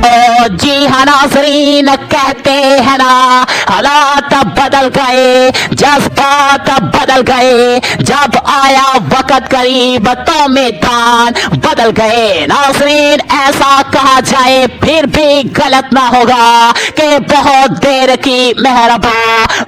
जी हाँ नाज़रीन, कहते हैं ना हालात बदल गए, जज्बात बदल गए, जब आया वक्त करीब तो मैदान बदल गए। नाज़रीन, ऐसा कहा जाए फिर भी गलत ना होगा कि बहुत देर की मेहरबा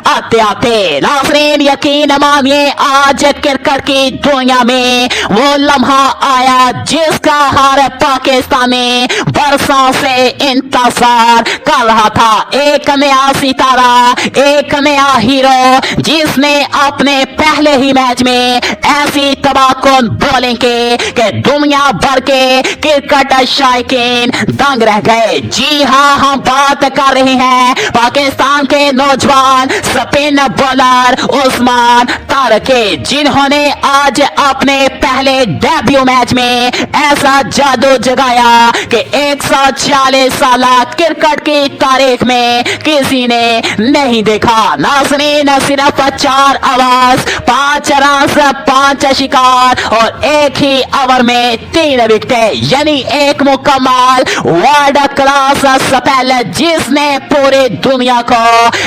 आते आते। नाज़रीन, यकीन मानिए आज क्रिकेट की दुनिया में वो लम्हा आया जिसका हर पाकिस्तानी बरसों से इंतजार कर रहा था। एक नया सितारा, एक नया हीरो जिसने अपने पहले ही मैच में ऐसी तबाहकुन बॉलिंग की कि दुनिया भर के क्रिकेट शायकीन दंग रह गए। जी हाँ, हम बात कर रहे हैं पाकिस्तान के नौजवान स्पिन बॉलर उस्मान तारिक के, जिन्होंने आज अपने पहले डेब्यू मैच में ऐसा जादू जगाया कि 140 साल क्रिकेट की तारीख में किसी ने नहीं देखा। नाज़रीन, सिर्फ 4 ओवर, 5 रन, 5 शिकार और एक ही ओवर में 3 विकेटें, यानी एक मुकम्मल वर्ल्ड क्लास स्पेल जिसने पूरी दुनिया को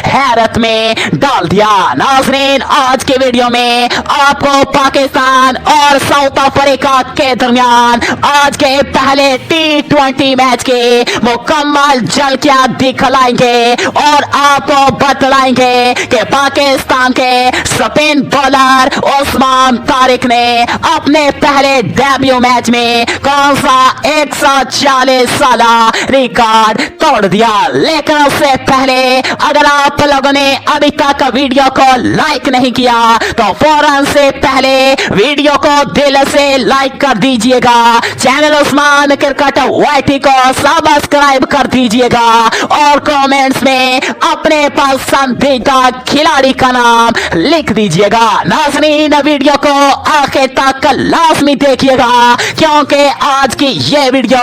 हैरत में डाल दिया। नाज़रीन, आज के वीडियो में आपको पाकिस्तान और साउथ अफ्रीका के दरमियान आज के पहले T20 मैच के मुकम्मल झलकियां दिखलाएंगे और आपको बतलाएंगे कि पाकिस्तान के स्पिन बॉलर उस्मान तारिक ने अपने पहले डेब्यू मैच में कौन सा 140 साल रिकॉर्ड तोड़ दिया। लेकिन उससे पहले अगर आप लोगों ने अभी तक वीडियो को लाइक नहीं किया तो फौरन से पहले वीडियो को दिल से लाइक कर दीजिएगा, चैनल उस्मान क्रिकेट वाईटी को सब्सक्राइब कर दीजिएगा और कमेंट्स में अपने पसंदीदा खिलाड़ी का नाम लिख दीजिएगा। नाज़रीन, वीडियो को आखिर तक लाजमी देखिएगा क्योंकि आज की ये वीडियो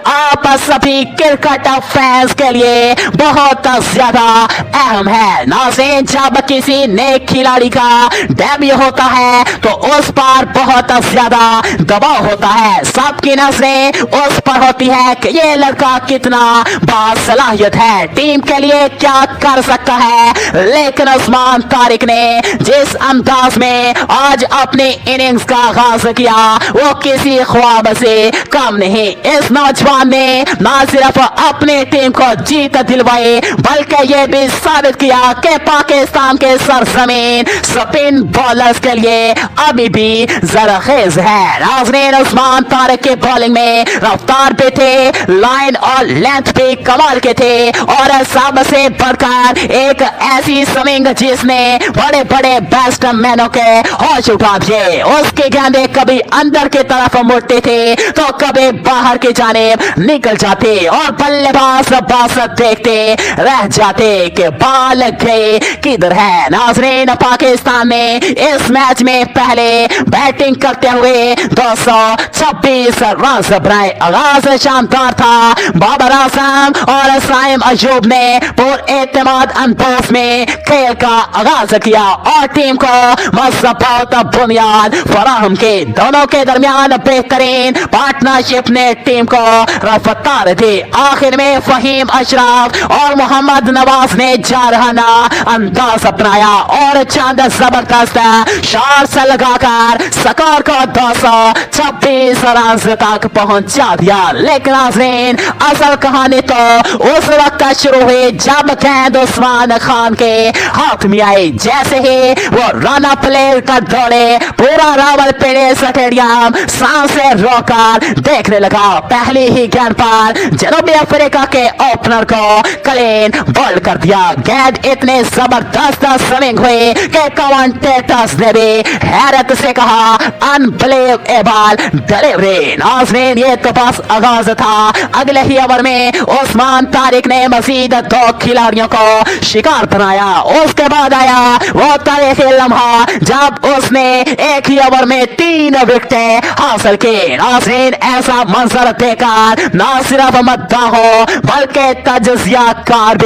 आप सभी क्रिकेट फैंस के लिए बहुत ज्यादा अहम है। नाज़रीन, जब किसी नए खिलाड़ी का डेब्यू होता है तो उस पर बहुत ज्यादा दबाव होता है, सबकी नजरें उस पर होती है कि ये लड़का कितना बासलाहियत है, टीम के लिए क्या कर सकता है। लेकिन उस्मान तारिक ने जिस अंदाज में आज अपनी इनिंग्स का आगाज किया वो किसी ख्वाब से कम नहीं। इस नौजवान ने न सिर्फ अपनी टीम को जीत दिलवाई बल्कि ये भी साबित किया कि पाकिस्तान के सरजमीन स्पिन बॉलर्स के लिए अभी भी जरखेज है। नाज़रीन, उस्मान तारिक के बॉलिंग में रफ्तार भी थे, लाइन और लेंथ भी कमाल के थे और सबसे बढ़कर एक ऐसी स्विंग जिसने बड़े बड़े बैट्समैनों के होश उठा दिए। उसके गेंदे कभी अंदर की तरफ मुड़ते थे तो कभी बाहर की जानिब निकल जाते और बल्लेबाज बस देखते रह जाते कि बाल गए किधर है। नाज़रीन, पाकिस्तान ने इस मैच में पहले बैटिंग करते हुए 226 रन बनाए। आगाज शानदार था। बाबर आजम और साइम अयूब ने पुरएतमाद अंदाज में खेल का आगाज किया और टीम को मजबूत बुनियाद फराहम की। दोनों के दरमियान बेहतरीन पार्टनरशिप ने टीम को रफ्तार दी। आखिर में फहीम अशरफ और मोहम्मद नवाज ने जारहाना अंदाज अपनाया और चंद जबरदस्त शॉट्स लगाकर स्कोर को 226 रन तक पहुंचा दिया। लेकिन नाज़रीन, असल कहानी तो उस वक्त शुरू हुई जब गेंद उस्मान खान के हाथ में आई। जैसे ही वो रन प्ले कर दौड़े पूरा रावलपिंडी स्टेडियम सांसें रोकर देखने लगा। पहली ही गेंद पर जनूबी अफ्रीका के ओपनर को क्लीन बोल्ड कर दिया। गेंद इतने जबरदस्त स्विंग हुई कि कमेंटेटर्स ने भी हैरत से कहा अनबिलीवेबल डिलीवरी। नाज़रीन, ये तो बस आगाज था। अगले ही ओवर में उस्मान तारिक ने मजीद 2 खिलाड़ियों को शिकार बनाया। उसके बाद आया वो तारीखी लम्हा जब उसने एक ही ओवर में 3 विकेटें हासिल की। नाज़रीन, ऐसा मंजर देखकर न सिर्फ मद्दाहों बल्कि तजजियाकार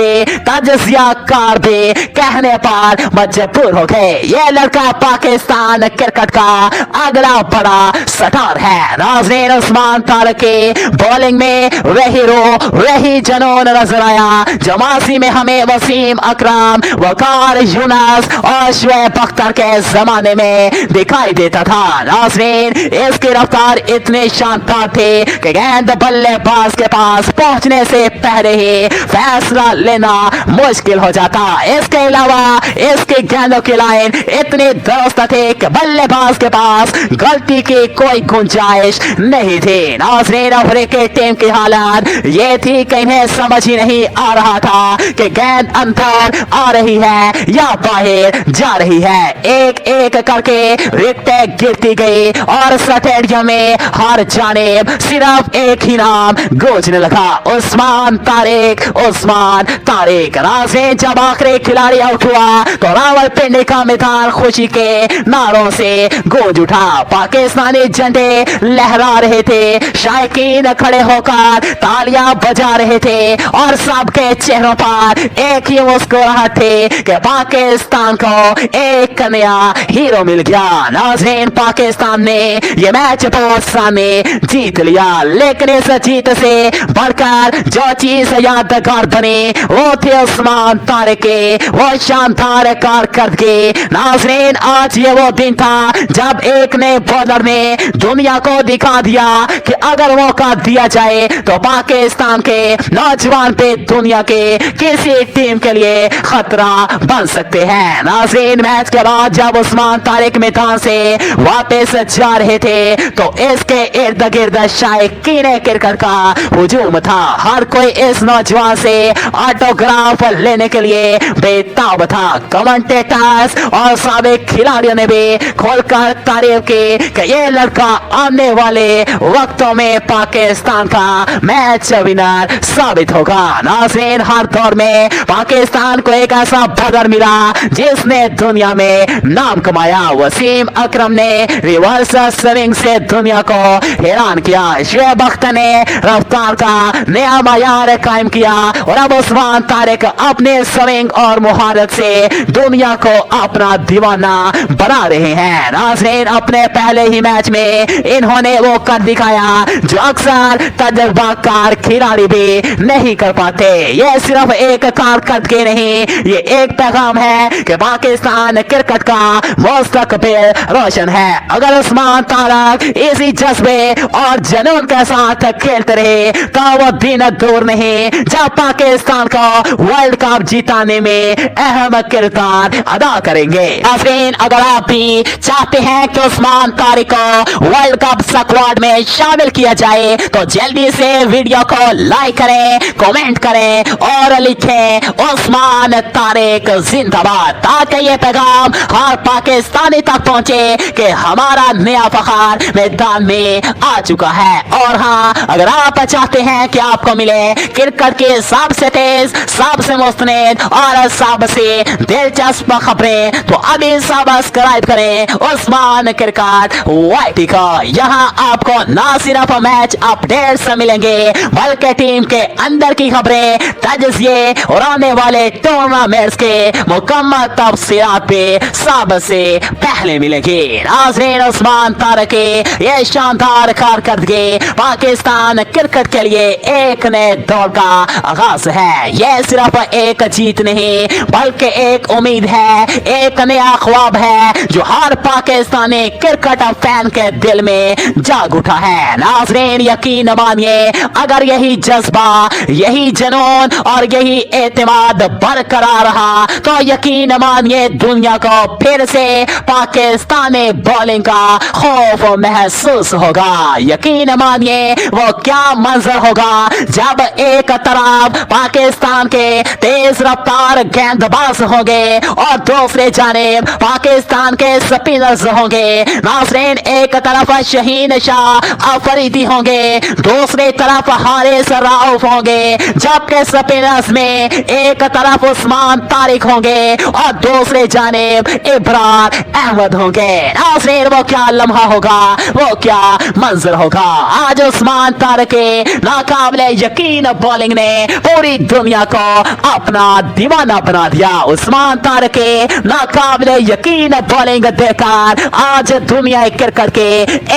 भी कहने पर मजबूर हो गए ये लड़का पाकिस्तान क्रिकेट का अगला बड़ा स्टार है। नाज़रीन, उस्मान तारिक की बॉलिंग में वही रो वही जनून नजर आया जो माजी में हमें वसीम अकरम, वकार यूनस और शुएब अख्तर के जमाने में दिखाई देता था। नाज़रीन, इसकी रफ्तार इतनी शानदार थी कि गेंद बल्लेबाज के पास पहुंचने से पहले ही फैसला लेना मुश्किल हो जाता। इसके अलावा इसकी गेंदों की लाइन इतनी दुरुस्त थी कि बल्लेबाज के पास गलती की कोई गुंजाइश नहीं थी। नाज़रीन, अफ्रीकी टीम की हालत ये थी कि इन्हें समझ ही नहीं आ रहा था कि गेंद अंदर आ रही है या बाहर जा रही है। एक एक करके विकेटें गिरती गई और स्टेडियम में हर जानिब सिर्फ एक ही नाम गूंजने लगा, उस्मान तारिक, उस्मान तारिक। नाज़रीन, जब आखिरी खिलाड़ी आउट हुआ तो रावलपिंडी का मैदान खुशी के नारों से गूंज उठा। पाकिस्तानी झंडे लहरा रहे थे, शायकीन खड़े होकर तालियां बजा रहे थे और सबके चेहरों पर एक ही मुस्कुराहट थी कि पाकिस्तान को एक नया हीरो मिल गया। नाज़रीन, पाकिस्तान ने ये मैच बहुत सामने जीत लिया, लेकिन इस जीत से बढ़कर जो चीज यादगार बनी वो थे उस्मान तारिक के वो शानदार कारकर्दगी। नाज़रीन, आज ये वो दिन था जब एक ने बॉलर ने दुनिया को दिखा दिया कि अगर मौका दिया जाए तो पाकिस्तान के नौजवान पे दुनिया के किसी टीम के लिए खतरा बन सकते हैं। नाज़रीन, मैच के बाद जब उस्मान तारिक मैदान से वापस जा रहे थे तो इसके इर्द गिर्द शायकीन क्रिकेट का हुजूम था। हर कोई इस नौजवान से ऑटोग्राफ लेने के लिए बेताब था। कमेंटेटर्स और साबिक खिलाड़ियों ने भी खोलकर तारीफ की कि ये लड़का आने वाले वक्तों में पाकिस्तान का मैच विनर साबित होगा। नाज़रीन, हर दौर में पाकिस्तान को एक ऐसा बदर मिला जिसने दुनिया में नाम कमाया। वसीम अकरम ने रिवर्स स्विंग से दुनिया को हैरान किया, शुएब अख्तर ने रफ्तार का नया मायार कायम किया और अब उस्मान तारिक अपने स्विंग और मुहारत से दुनिया को अपना दीवाना बना रहे हैं। नाज़रीन, अपने पहले ही मैच में इन्होंने वो कर दिखाया जो अक्सर तजुर्बाकार खिलाड़ी भी नहीं कर पाते। ये सिर्फ एक कारकर्दगी नहीं, ये एक पैगाम है कि पाकिस्तान क्रिकेट का मुस्तकबिल रोशन है। अगर उस्मान तारिक इसी जज्बे और जुनून के साथ खेलते रहे तो वो दिन दूर नहीं जब पाकिस्तान को वर्ल्ड कप जिताने में अहम किरदार अदा करेंगे। नाज़रीन, अगर आप भी चाहते हैं कि उस्मान तारिक को वर्ल्ड कप स्क्वाड में शामिल किया जाए तो जल्दी से वीडियो को लाइक करें, कमेंट करें और लिखें उस्मान तारिक जिंदाबाद, ताकि ये पैगाम हर पाकिस्तानी तक पहुंचे कि हमारा नया फखर मैदान में आ चुका है। और हाँ, अगर आप चाहते हैं कि आपको मिले क्रिकेट के सबसे तेज, सबसे मुस्तनद और सबसे दिलचस्प खबरें तो अभी सब्सक्राइब करें उस्मान क्रिकेट वाईटी को। यहाँ आपको न सिर्फ मैच अपडेट्स मिलेंगे बल्कि टीम के अंदर की खबरें, तजज़िये और आने वाले टूर्नामेंट्स के मुकम्मल तफसीलात भी सबसे पहले मिलेंगी। नाज़रीन, उस्मान तारिक की ये शानदार कारकर्दगी पाकिस्तान क्रिकेट के लिए एक नए दौर का आगाज है। ये सिर्फ एक जीत नहीं बल्कि एक उम्मीद है, एक नया ख्वाब है जो हर पाकिस्तानी क्रिकेट फैन के दिल में जाग उठा है। नाज़रीन, यकीन मानिए, अगर यही जज्बा, यही जुनून और यही एतमाद बरकरार रहा तो यकीन मानिए दुनिया को फिर से पाकिस्तानी बॉलिंग का खौफ महसूस होगा। यकीन मानिए वो क्या मंजर होगा जब एक तरफ पाकिस्तान के तेज रफ्तार गेंदबाज होंगे और दूसरे जानिब पाकिस्तान के स्पिनर्स होंगे। नाज़रीन, एक तरफ शहीन शाह अफरीदी होंगे, दूसरी तरफ हारिस राउफ होंगे, जबकि स्पिनर्स में एक तरफ उस्मान तारिक होंगे और दूसरे जानिब इब्रार अहमद होंगे। नाज़रीन, वो क्या लम्हा होगा, वो क्या मंजर होगा। आज उस्मान तारिक के नाकाबिले यकीन बॉलिंग ने पूरी दुनिया को अपना दीवाना बना दिया। उस्मान तारिक के नाकाबिले यकीन बॉलिंग देखकर आज दुनिया क्रिकेट के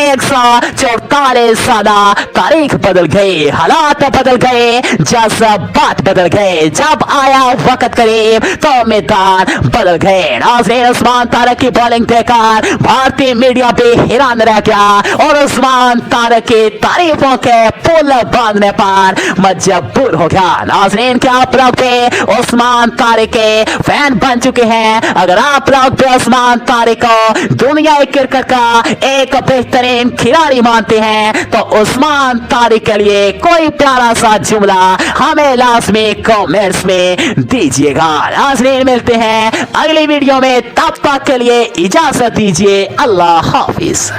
144 साल तारीख बदल गई। गए, हालात बदल गए, जज्बात बदल गए, जब आया वक्त करीब तो मैदान बदल गए। नाज़रीन, उस्मान तारिक की बॉलिंग देखकर भारतीय मीडिया भी हैरान रह गया और उस्मान तारिक की तारीफों के पुल बांधने पर मजबूर हो गया। नाज़रीन, क्या आप लोग भी उस्मान तारिक के फैन बन चुके हैं? अगर आप लोग भी उस्मान तारिक को दुनिया क्रिकेट का एक बेहतरीन खिलाड़ी मानते हैं तो उस्मान तारिक के लिए कोई प्यारा सा जुमला हमें लाजमी कमेंट्स में दीजिएगा। नाज़रीन, मिलते हैं अगली वीडियो में, तब तक के लिए इजाजत दीजिए। अल्लाह हाफिज।